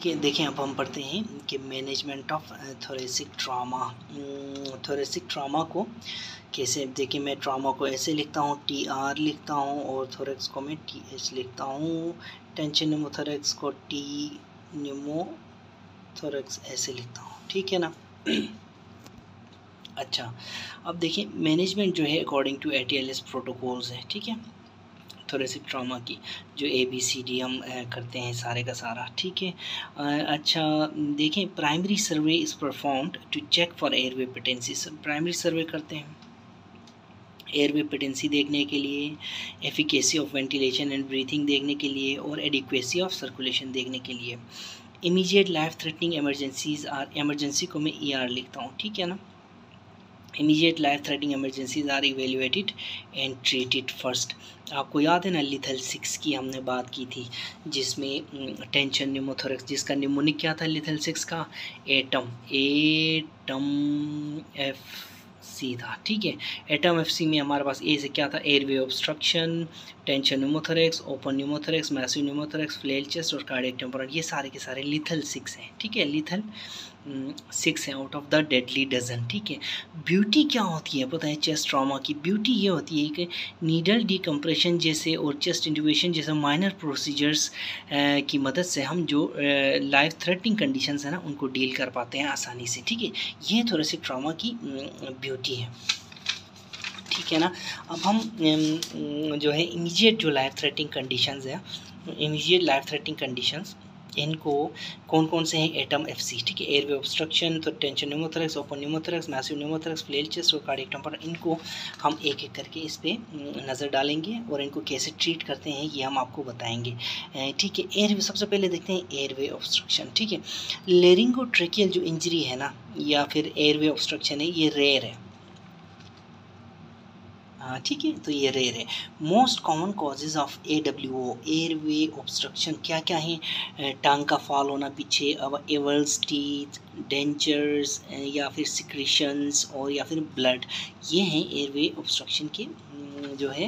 ठीक है, देखें अब हम पढ़ते हैं कि management of thoracic trauma. Thoracic trauma को कैसे, देखिए मैं ट्रामा को ऐसे लिखता हूँ, TR लिखता हूँ, और थोरेक्स को मैं TH लिखता हूँ। टेंशन न्यूमोथोरेक्स को T न्यूमोथोरेक्स ऐसे लिखता हूँ, ठीक है ना। अच्छा, अब देखिए मैनेजमेंट जो है अकॉर्डिंग टू ATLS प्रोटोकॉल्स है, ठीक है, थोरेसिक ट्रामा की जो ABCD हम करते हैं सारे का सारा, ठीक है। अच्छा देखें, primary survey is performed to check for airway patency. Primary survey करते हैं एयरवे पेटेंसी देखने के लिए, efficacy of ventilation and breathing देखने के लिए, और एडिक्वेसी ऑफ सर्कुलेशन देखने के लिए। Immediate life threatening emergencies are, emergency को मैं ER लिखता हूँ, ठीक है ना। Immediate life threatening emergencies are evaluated and treated first. आपको याद है ना लिथल 6 की हमने बात की थी, जिसमें टेंशन न्यूमोथोरेक्स, जिसका निमोनिक क्या था लिथल 6 का, एटम FC था, ठीक है। एटम FC में हमारे पास ए से क्या था, airway obstruction, tension pneumothorax, open pneumothorax, massive pneumothorax, flail chest और कार्डियक टेम्पोरल, ये सारे के सारे लिथल 6 हैं, ठीक है, लिथल 6 है out of the deadly dozen, ठीक है। ब्यूटी क्या होती है पता है चेस्ट ट्रॉमा की? ब्यूटी ये होती है कि नीडल डिकम्प्रेशन जैसे और चेस्ट इंट्यूबेशन जैसे माइनर प्रोसीजर्स की मदद से हम जो लाइफ थ्रेटनिंग कंडीशंस है ना उनको डील कर पाते हैं आसानी से, ठीक है। ये थोरेसिक ट्रॉमा की ब्यूटी है, ठीक है ना। अब हम जो है इमीडिएट जो लाइफ थ्रेटनिंग कंडीशंस है, इमीडिएट लाइफ थ्रेटनिंग कंडीशंस, इनको कौन कौन से हैं, एटम FC, ठीक है, एयरवे ऑब्स्ट्रक्शन, तो tension pneumothorax, open pneumothorax, massive pneumothorax, flail chest और कार्डियक टेम्पोरल, इनको हम एक एक करके इस पर नज़र डालेंगे और इनको कैसे ट्रीट करते हैं ये हम आपको बताएंगे, ठीक है। एयरवे सबसे पहले देखते हैं एयरवे ऑब्स्ट्रक्शन, ठीक है। लेरिंगोट्रेकियल जो इंजरी है ना या फिर एयरवे ऑब्स्ट्रक्शन है, ये रेयर है, ठीक है, तो ये रेयर है। Most common causes of AWO, airway obstruction क्या क्या हैं, टांग का फॉल होना पीछे, अब एवल्स टीथ, डेंचर्स या फिर सिक्रेशंस और या फिर ब्लड, ये हैं एयरवे ऑब्स्ट्रक्शन के जो है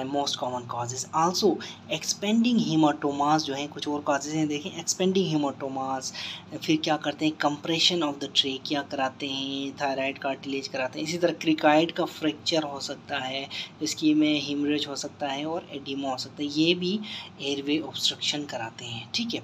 most common causes. Also expanding haematomas जो हैं, कुछ और कॉजेज़ हैं, देखें एक्सपेंडिंग हीमाटोमास, फिर क्या करते हैं, कंप्रेशन ऑफ द ट्रेकिया कराते हैं, थायराइड कार्टिलेज कराते हैं, इसी तरह क्रिकाइड का फ्रैक्चर हो सकता है, इसकी में हिमरेज हो सकता है और एडिमा हो सकता है, ये भी एयरवे ऑब्स्ट्रक्शन कराते हैं, ठीक है।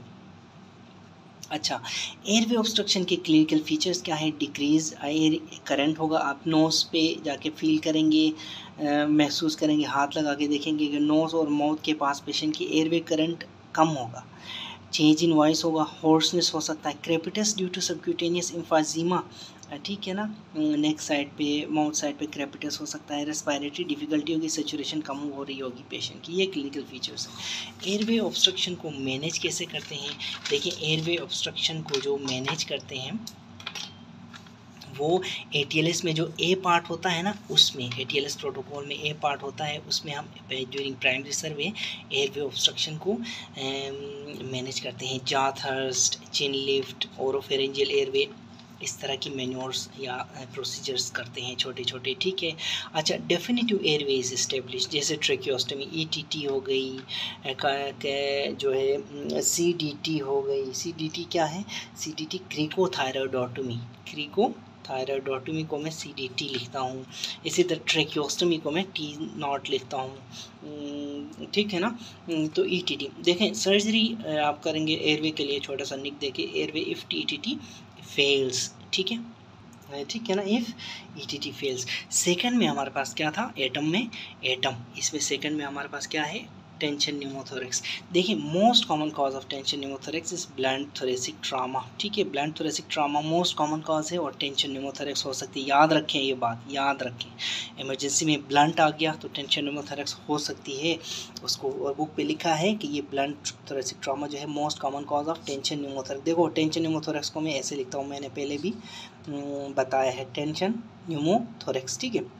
अच्छा, एयरवे ऑब्स्ट्रक्शन के क्लिनिकल फीचर्स क्या है, डिक्रीज एयर करंट होगा, आप नोज़ पे जाके फील करेंगे, महसूस करेंगे, हाथ लगा के देखेंगे कि नोज़ और माउथ के पास पेशेंट की एयरवे करंट कम होगा, चेंज इन वॉइस होगा, हॉर्सनेस हो सकता है, crepitus due to subcutaneous emphysema, ठीक है ना, नेक साइड पे, माउथ साइड पे क्रेपिटस हो सकता है, रेस्पिरेटरी डिफ़िकल्टी होगी, सेचुरेशन कम हो रही होगी पेशेंट की, ये क्लिनिकल फीचर्स हैं। एयरवे ऑब्स्ट्रक्शन को मैनेज कैसे करते हैं, देखिए एयरवे ऑब्स्ट्रक्शन को जो मैनेज करते हैं वो ATLS में जो A पार्ट होता है ना, उसमें ATLS प्रोटोकॉल में A पार्ट होता है, उसमें हम ड्यूरिंग प्राइमरी सर्वे एयरवे ऑब्स्ट्रक्शन को मैनेज करते हैं। जॉ थर्स्ट, चिन लिफ्ट, ओरोफेरेंजियल एयरवे, इस तरह की मैन्योर्स या प्रोसीजर्स करते हैं छोटे छोटे, ठीक है। अच्छा, डेफिनेटिव एयरवे इज इस्टेब्लिश, जैसे ट्रेकियोस्टमी, ETT हो गई, जो है CDT हो गई। CDT क्या है, CDT क्रिकोथायरॉयडोटोमी, क्रिकोथायरॉयडोटोमी को मैं CDT लिखता हूँ, इसी तरह ट्रेकियोस्टमी को मैं T0 लिखता हूँ, ठीक है ना। तो ETT देखें, सर्जरी आप करेंगे एयरवे के लिए, छोटा सा निक देखें, एयरवे इफ़ ETT फेल्स, ठीक है ना, इफ़ ETT फेल्स। सेकंड में हमारे पास क्या था, एटम में, एटम इसमें सेकंड में हमारे पास क्या है, टेंशन न्यूमोथोरेक्स। देखिए most common cause of tension pneumothorax is blunt thoracic trauma, ठीक है, blunt thoracic trauma most common cause है और टेंशन न्यूमोथोरेक्स हो सकती है, याद रखें ये बात, याद रखें, इमरजेंसी में ब्लंट आ गया तो टेंशन न्यूमोथोरेक्स हो सकती है उसको, और बुक पे लिखा है कि ये ब्लंट थोरेसिक ट्रामा जो है most common cause of tension pneumothorax. देखो टेंशन न्यूमोथोरेक्स को मैं ऐसे लिखता हूँ, मैंने पहले भी बताया है, टेंशन न्यूमोथोरेक्स, ठीक है।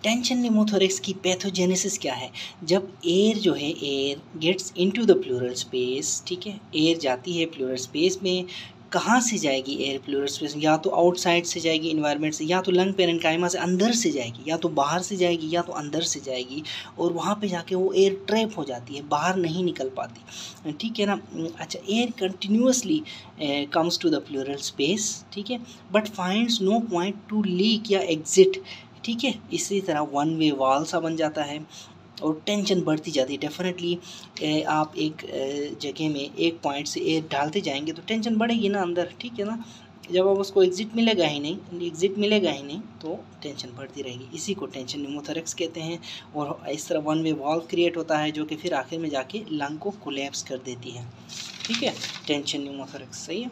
टेंशन न्यूमोथोरेक्स की पैथोजेनेसिस क्या है, जब एयर जो है, air gets into the pleural space, ठीक है, एयर जाती है प्लूरल स्पेस में कहाँ से जाएगी एयर प्लूरल स्पेस, या तो आउटसाइड से जाएगी इन्वायरमेंट से, या तो लंग पेरेन्काइमा से अंदर से जाएगी, या तो बाहर से जाएगी, या तो अंदर से जाएगी, और वहाँ पे जाके वो एयर ट्रैप हो जाती है, बाहर नहीं निकल पाती, ठीक है ना। अच्छा, air continuously comes to the pleural space, ठीक है, but finds no point to leak या एग्जिट, ठीक है। इसी तरह वन वे वाल सा बन जाता है और टेंशन बढ़ती जाती है। डेफिनेटली आप एक जगह में एक पॉइंट से एयर डालते जाएंगे तो टेंशन बढ़ेगी ना अंदर, ठीक है ना। जब आप उसको एग्जिट मिलेगा ही नहीं तो टेंशन बढ़ती रहेगी। इसी को टेंशन न्यूमोथोरैक्स कहते हैं। और इस तरह वन वे वॉल्व क्रिएट होता है जो कि फिर आखिर में जाके लंग को कोलैप्स कर देती है, ठीक है। टेंशन न्यूमोथोरैक्स, सही है,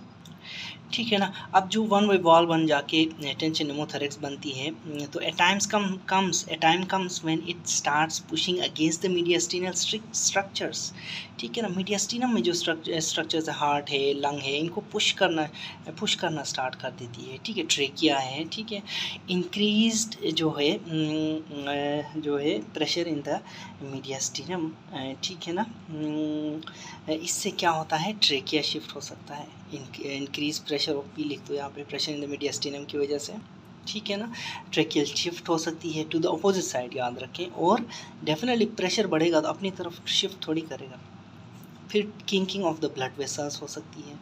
ठीक है ना। अब जो वन वे वॉल बन जाके टेंशन न्यूमोथोरैक्स बनती है, तो ए time comes when it starts pushing against the mediastinal structures, ठीक है ना। मीडियास्टिनम में जो स्ट्रक्चर्स है, हार्ट है, लंग है, इनको पुश करना स्टार्ट कर देती है, ठीक है। ट्रेकिया है, ठीक है। इंक्रीज्ड जो है प्रेशर इन द मीडियास्टिनम, ठीक है ना। इससे क्या होता है, ट्रेकिया शिफ्ट हो सकता है। इंक्रीज प्रेशर ऑफ पी लिख दो यहाँ पे, प्रेशर इन द मीडियास्टिनम की वजह से, ठीक है ना। ट्रेकियल शिफ्ट हो सकती है टू द अपोजिट साइड, याद रखें। और डेफिनेटली प्रेशर बढ़ेगा तो अपनी तरफ शिफ्ट थोड़ी करेगा। फिर किंकिंग ऑफ द ब्लड वेसल्स हो सकती है।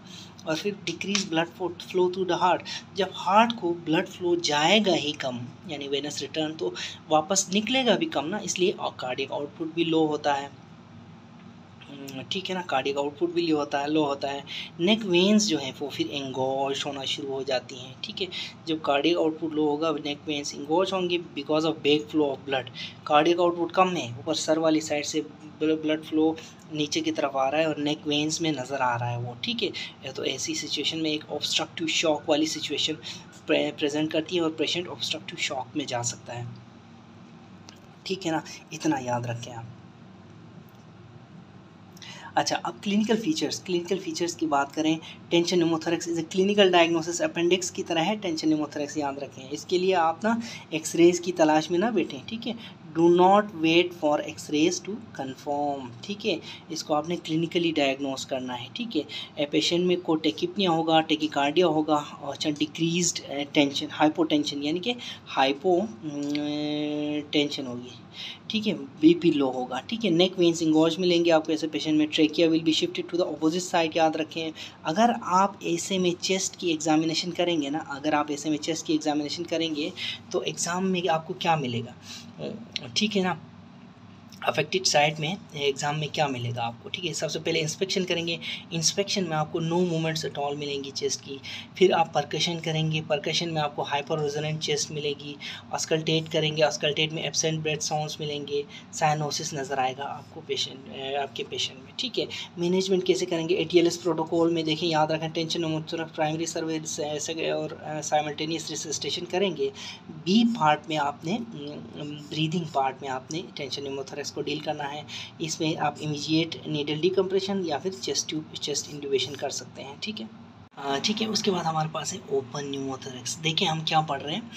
और फिर decrease blood flow through the heart, जब हार्ट को ब्लड फ्लो जाएगा ही कम, यानी वेनस रिटर्न, तो वापस निकलेगा भी कम ना, इसलिए कार्डियक आउटपुट भी लो होता है, ठीक है ना। कार्डियक आउटपुट भी लो होता है। नेक वेन्स जो है वो फिर एंगोश होना शुरू हो जाती हैं, ठीक है। जब कार्डियक आउटपुट लो होगा, नेक वेन्स एंगोश होंगे because of back flow of blood. Cardiac output कम है, ऊपर सर वाली साइड से ब्लड फ्लो नीचे की तरफ आ रहा है और नेक वेन्स में नज़र आ रहा है वो, ठीक है। तो ऐसी सिचुएशन में एक ऑब्स्ट्रक्टिव शॉक वाली सिचुएशन प्रेजेंट करती है और पेशेंट ऑब्स्ट्रक्टिव शॉक में जा सकता है, ठीक है ना। इतना याद रखें आप। अच्छा, अब क्लिनिकल फीचर्स की बात करें। Tension pneumothorax is a clinical diagnosis, appendix की तरह है टेंशन न्यूमोथोरैक्स, याद रखें। इसके लिए आप ना एक्सरेज की तलाश में ना बैठें, ठीक है। Do not wait for X-rays to confirm, ठीक है। इसको आपने क्लिनिकली डायग्नोस करना है, ठीक है। पेशेंट में को टेकिपनिया होगा, टेकिकार्डिया होगा, और अच्छा डिक्रीज्ड टेंशन, हाइपोटेंशन यानी कि हाइपो टेंशन होगी, ठीक है। बीपी लो होगा, ठीक है। नेक वेन्स इंगोज मिलेंगे आपको ऐसे पेशेंट में। Trachea will be shifted to the opposite side, याद रखें। अगर आप ऐसे में चेस्ट की एग्जामिनेशन करेंगे तो एग्ज़ाम में आपको क्या मिलेगा, ठीक है ना। अफेक्टेड साइड में एग्ज़ाम में क्या मिलेगा आपको, ठीक है। सबसे पहले इंस्पेक्शन करेंगे, इंस्पेक्शन में आपको नो मूवमेंट्स एट ऑल मिलेंगी चेस्ट की। फिर आप परकशन करेंगे, परकशन में आपको हाइपर रेजोनेंट चेस्ट मिलेगी। ऑस्कल्टेट करेंगे, ऑस्कल्टेट में एब्सेंट ब्रेथ साउंड्स मिलेंगे। साइनोसिस नज़र आएगा आपको आपके पेशेंट में, ठीक है। मैनेजमेंट कैसे करेंगे, ATLS प्रोटोकॉल में देखें, याद रखें। टेंशन न्यूमोथोरैक्स प्राइमरी सर्वेलेंस और साइमल्टेनियस रिससिटेशन करेंगे। बी पार्ट में आपने ब्रीदिंग पार्ट में आपने टेंशन न्यूमोथोरैक्स को डील करना है। इसमें आप इमीडिएट नीडल डिकम्प्रेशन या फिर चेस्ट इंट्यूबेशन कर सकते हैं, ठीक है। ठीक है, उसके बाद हमारे पास है ओपन न्यूमोथोरैक्स। देखिए हम क्या पढ़ रहे हैं,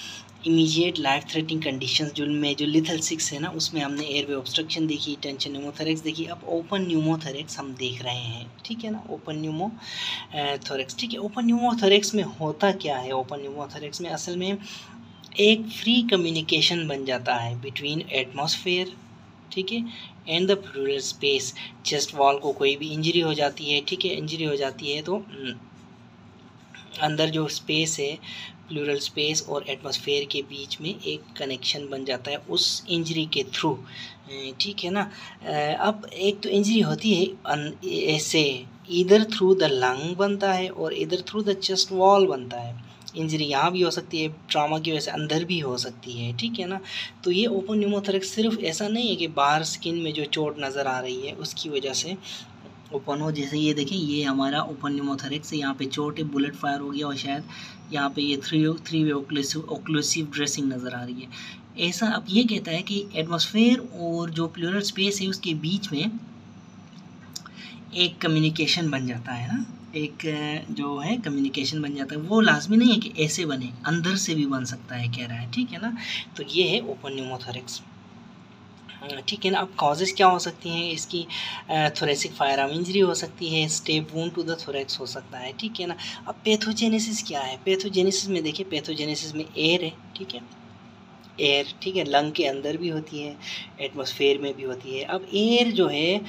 इमीडिएट लाइफ थ्रेटनिंग कंडीशंस जो लिथल 6 है ना, उसमें हमने एयरवे ऑब्स्ट्रक्शन देखी, टेंशन न्यूमोथोरैक्स देखी। अब ओपन न्यूमोथोरैक्स हम देख रहे हैं, ठीक है ना। ओपन न्यूमोथोरैक्स, ठीक है। ओपन न्यूमोथोरैक्स में होता क्या है, ओपन न्यूमोथोरैक्स में असल में एक फ्री कम्युनिकेशन बन जाता है बिटवीन एटमॉस्फेयर, ठीक है, and the pleural space. Chest wall को कोई भी इंजरी हो जाती है, ठीक है, इंजरी हो जाती है तो अंदर जो स्पेस है, प्लूरल स्पेस और एटमॉस्फेयर के बीच में एक कनेक्शन बन जाता है उस इंजरी के थ्रू, ठीक है ना। अब एक तो इंजरी होती है ऐसे, इधर थ्रू द लंग बनता है और इधर थ्रू द चेस्ट वॉल बनता है। इंजरी यहाँ भी हो सकती है, ट्रॉमा की वजह से अंदर भी हो सकती है, ठीक है ना। तो ये ओपन न्यूमोथोरैक्स सिर्फ ऐसा नहीं है कि बाहर स्किन में जो चोट नज़र आ रही है उसकी वजह से ओपन हो। जैसे ये देखें, ये हमारा ओपन न्यूमोथोरैक्स है, यहाँ पे चोट है, बुलेट फायर हो गया और शायद यहाँ पे ये थ्री वे ओक्लूसिव ड्रेसिंग नज़र आ रही है। ऐसा अब ये कहता है कि एटमॉस्फेयर और जो प्लूरल स्पेस है उसके बीच में एक कम्युनिकेशन बन जाता है ना, एक जो है कम्युनिकेशन बन जाता है। वो लाजमी नहीं है कि ऐसे बने, अंदर से भी बन सकता है, कह रहा है, ठीक है ना। तो ये है ओपन न्यूमोथोरैक्स। ठीक है ना। अब कॉजेज़ क्या हो सकती हैं इसकी, थोरेसिक फायरआर्म इंजरी हो सकती है, stab wound to the thorax हो सकता है, ठीक है ना। अब पैथोजेनेसिस क्या है, पैथोजेनेसिस में देखिए, पैथोजेनेसिस में एयर है, ठीक है, एयर, ठीक है, लंग के अंदर भी होती है, एटमॉस्फेयर में भी होती है। अब एयर जो है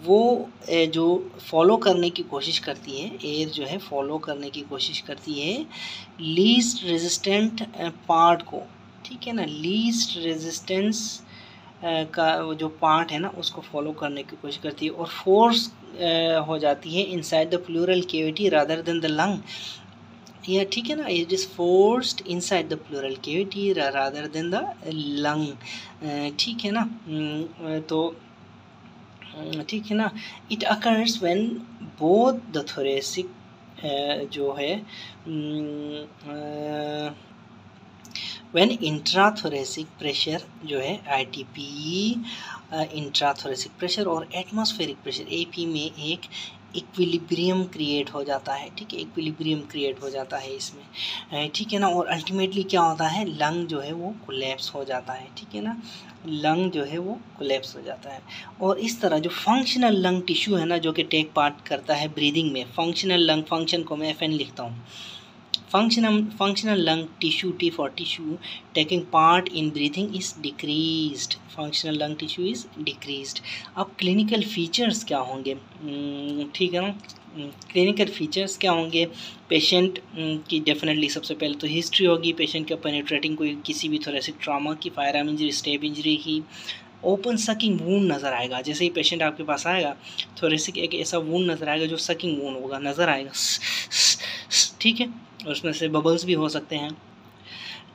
वो जो फॉलो करने की कोशिश करती है, एयर जो है फॉलो करने की कोशिश करती है लीस्ट रेजिस्टेंट पार्ट को, ठीक है ना, लीस्ट रेजिस्टेंस का वो जो पार्ट है ना उसको फॉलो करने की कोशिश करती है और फोर्स हो जाती है inside the pleural cavity rather than the lung, या ठीक है ना, it is forced inside the pleural cavity rather than the lung, ठीक है ना। तो ठीक है ना, it occurs when both the thoracic जो है व्हेन इंट्राथोरेसिक प्रेशर जो है आईटीपी, इंट्राथोरेसिक प्रेशर और एटमॉस्फेरिक प्रेशर एपी में एक इक्विलिब्रियम क्रिएट हो जाता है, ठीक है, इक्विलिब्रियम क्रिएट हो जाता है इसमें, ठीक है ना। और अल्टीमेटली क्या होता है, लंग जो है वो कोलैप्स हो जाता है, ठीक है ना, लंग जो है वो कोलैप्स हो जाता है। और इस तरह जो फंक्शनल लंग टिश्यू है ना, जो कि टेक पार्ट करता है ब्रीदिंग में, फंक्शनल लंग, फंक्शन को मैं FN लिखता हूँ, functional lung tissue, T for tissue, taking part in breathing is decreased, functional lung tissue is decreased। अब clinical features क्या होंगे, ठीक है ना, क्लिनिकल फीचर्स क्या होंगे, पेशेंट की डेफिनेटली सबसे पहले तो हिस्ट्री होगी, पेशेंट का पेनिट्रेटिंग कोई किसी भी थोरेसिक ट्रॉमा की, फायरआर्म इंजरी, स्टेप इंजरी की, ओपन सकिंग वूंड नज़र आएगा, जैसे ही पेशेंट आपके पास आएगा थोरेसिक एक ऐसा वूंड नज़र आएगा जो सकिंग वूंड होगा, नज़र आएगा, ठीक है, उसमें से बबल्स भी हो सकते हैं,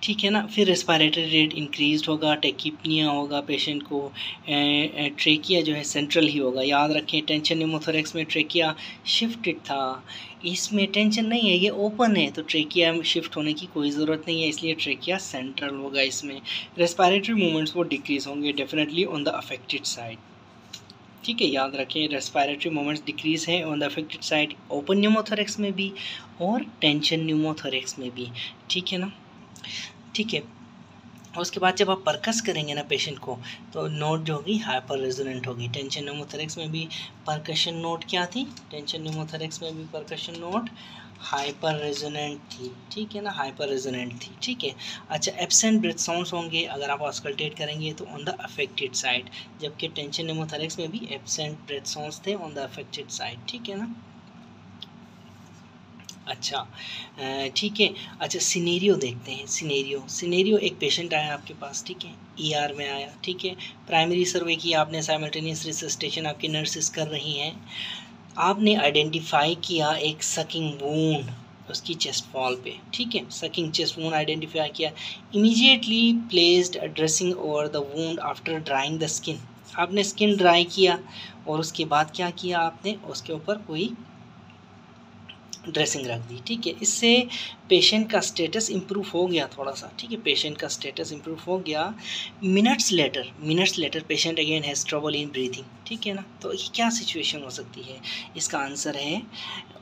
ठीक है ना। फिर रेस्पिरेटरी रेट इंक्रीज होगा, टेकिपनिया होगा पेशेंट को, ट्रेकिया जो है सेंट्रल ही होगा, याद रखें टेंशन न्यूमोथोरेक्स में ट्रेकिया शिफ्टेड था, इसमें टेंशन नहीं है, ये ओपन है, तो ट्रेकिया में शिफ्ट होने की कोई ज़रूरत नहीं है, इसलिए ट्रेकिया सेंट्रल होगा इसमें। रेस्पिरेटरी मूवमेंट्स वो डिक्रीज होंगे definitely on the affected side, ठीक है, याद रखें रेस्पिरेटरी मूवमेंट्स डिक्रीज है on the affected side, open pneumothorax में भी और टेंशन न्यूमोथोरेक्स में भी, ठीक है ना, ठीक है। और उसके बाद जब आप परकस करेंगे ना पेशेंट को, तो नोट जो होगी हाइपर रेजोनेंट होगी। टेंशन न्यूमोथोरेक्स में भी परकशन नोट क्या थी, टेंशन न्यूमोथोरेक्स में भी परकशन नोट हाइपर रेजोनेंट थी, ठीक है ना, हाइपर रेजोनेंट थी, ठीक है। अच्छा, एब्सेंट ब्रेथ साउंड्स होंगे अगर आप ऑस्कल्टेट करेंगे तो ऑन द अफेक्टेड साइड, जबकि टेंशन न्यूमोथोरेक्स में भी एब्सेंट ब्रेथ साउंड्स थे ऑन द अफेक्टेड साइड, ठीक है ना। अच्छा, ठीक है। अच्छा, सिनेरियो देखते हैं, सिनेरियो एक पेशेंट आया आपके पास, ठीक है, ER में आया, ठीक है, प्राइमरी सर्वे की आपने, साइमल्टेनियस रिससिटेशन आपकी नर्सेस कर रही हैं, आपने आइडेंटिफाई किया एक सकिंग वूंड उसकी चेस्ट वॉल पे, ठीक है, सकिंग चेस्ट वूंड आइडेंटिफाई किया, immediately placed dressing over the wound after drawing the skin, आपने स्किन ड्राई किया और उसके बाद क्या किया आपने, उसके ऊपर कोई ड्रेसिंग रख दी, ठीक है, इससे पेशेंट का स्टेटस इम्प्रूव हो गया थोड़ा सा, ठीक है, पेशेंट का स्टेटस इम्प्रूव हो गया। Minutes later patient again has trouble in breathing, ठीक है ना, तो ये क्या सिचुएशन हो सकती है, इसका आंसर है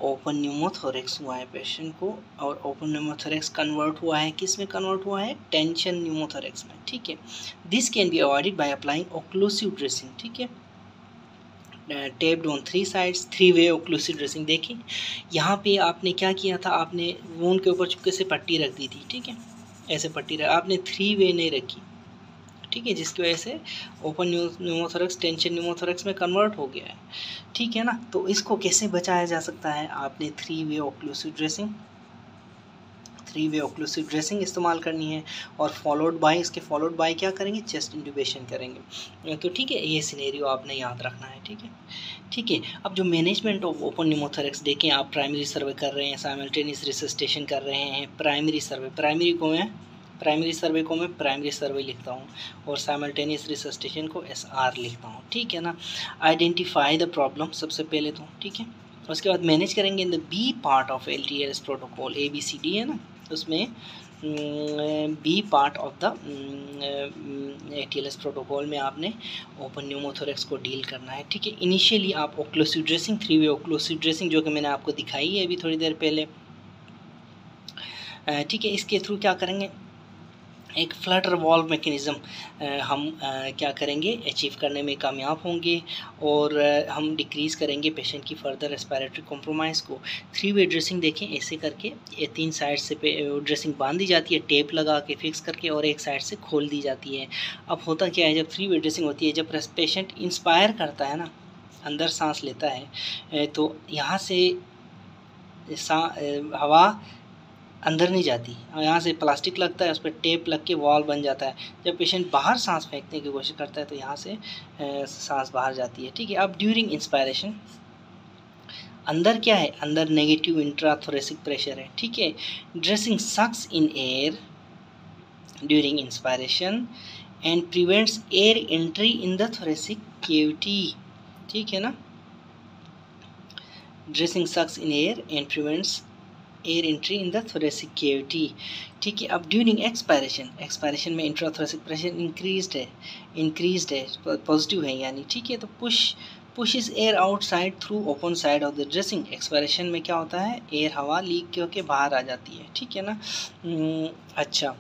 ओपन न्यूमोथोरेक्स हुआ है पेशेंट को, और ओपन न्यूमोथोरेक्स कन्वर्ट हुआ है, किस में कन्वर्ट हुआ है, टेंशन न्यूमोथोरेक्स में, ठीक है। This can be avoided by applying occlusive dressing, ठीक है, taped on 3 sides, 3 way occlusive dressing. देखिए यहाँ पे आपने क्या किया था, आपने वूंड के ऊपर चुपके से पट्टी रख दी थी, ठीक है, ऐसे पट्टी रख, आपने 3 वे नहीं रखी, ठीक है, जिसकी वजह से ओपन न्यूमोथोरेक्स टेंशन न्यूमोथोरेक्स में कन्वर्ट हो गया है, ठीक है ना। तो इसको कैसे बचाया जा सकता है, आपने 3 वे ओक्लूसिव ड्रेसिंग इस्तेमाल करनी है, और फॉलोड बाय क्या करेंगे, चेस्ट इंट्यूबेशन करेंगे, तो ठीक है, ये सिनेरियो आपने याद रखना है, ठीक है, ठीक है। अब जो मैनेजमेंट ऑफ ओपन न्यूमोथोरेक्स देखें, आप प्राइमरी सर्वे कर रहे हैं, साइमल्टेनियस रिससिटेशन कर रहे हैं, प्राइमरी सर्वे को मैं प्राइमरी सर्वे लिखता हूँ और साइमल्टेनियस रिससिटेशन को SR लिखता हूँ, ठीक है ना। आइडेंटिफाई द प्रॉब्लम सबसे पहले तो, ठीक है, उसके बाद मैनेज करेंगे in the B part of LTLS protocol, ABCD है ना, उसमें B part of the ATLS protocol में आपने ओपन न्यूमोथोरेक्स को डील करना है, ठीक है। इनिशियली आप ओक्लूसिव ड्रेसिंग, 3 वे ओक्लूसिव ड्रेसिंग जो कि मैंने आपको दिखाई है अभी थोड़ी देर पहले, ठीक है, इसके थ्रू क्या करेंगे, एक फ्लटर वॉल्व मैकेनिज़्म हम क्या करेंगे, अचीव करने में कामयाब होंगे और हम डिक्रीज़ करेंगे पेशेंट की फर्दर रेस्पिरेटरी कॉम्प्रोमाइज़ को। 3 वे ड्रेसिंग देखें, ऐसे करके ये 3 साइड से ड्रेसिंग बांध दी जाती है टेप लगा के फिक्स करके, और एक साइड से खोल दी जाती है। अब होता क्या है, जब 3 वे ड्रेसिंग होती है, जब पेशेंट इंस्पायर करता है ना, अंदर सांस लेता है, तो यहाँ से हवा अंदर नहीं जाती, यहाँ से प्लास्टिक लगता है, उस पर टेप लग के वॉल बन जाता है। जब पेशेंट बाहर सांस फेंकने की कोशिश करता है तो यहाँ से सांस बाहर जाती है, ठीक है। अब ड्यूरिंग इंस्पायरेशन अंदर क्या है, अंदर नेगेटिव इंट्राथोरेसिक प्रेशर है, ठीक है। Dressing sucks in air during inspiration and prevents air entry in the thoracic cavity, ठीक है ना। Dressing sucks in air and prevents air entry in the thoracic cavity, ठीक है। अब ड्यूरिंग एक्सपायरेशन में इंट्राथोरेसिक प्रेशर इंक्रीज्ड है, positive है यानी, ठीक है। तो pushes air outside through open side of the dressing. Expiration में क्या होता है, एयर हवा लीक होकर बाहर आ जाती है, ठीक है ना। अच्छा,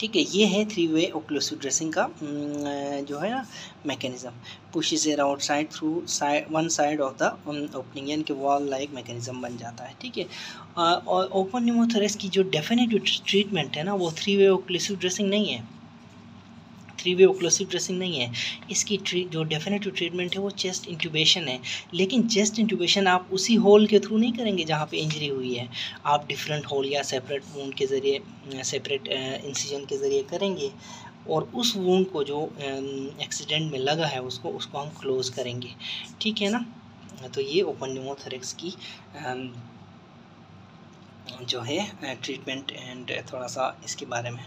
ठीक है, ये है 3 वे ओक्लूसिव ड्रेसिंग का जो है ना mechanism. Pushes air outside through one side of the opening, यानी कि वॉल लाइक मैकेनिज़्म बन जाता है, ठीक है। और ओपन न्यूमोथोरेक्स की जो डेफिनेटिव ट्रीटमेंट है ना, वो 3 वे ओक्लूसिव ड्रेसिंग नहीं है, 3 वे ओक्लूसिव ड्रेसिंग नहीं है। इसकी जो डेफिनेटिव ट्रीटमेंट है वो चेस्ट इंट्यूबेशन है, लेकिन चेस्ट इंट्यूबेशन आप उसी होल के थ्रू नहीं करेंगे जहाँ पे इंजरी हुई है, आप डिफरेंट होल या सेपरेट वूंड के ज़रिए, सेपरेट इंसिजन के ज़रिए करेंगे, और उस वूंड को जो एक्सीडेंट में लगा है उसको हम क्लोज़ करेंगे, ठीक है ना। तो ये ओपन न्यूमोथोरेक्स की जो है ट्रीटमेंट एंड थोड़ा सा इसके बारे में।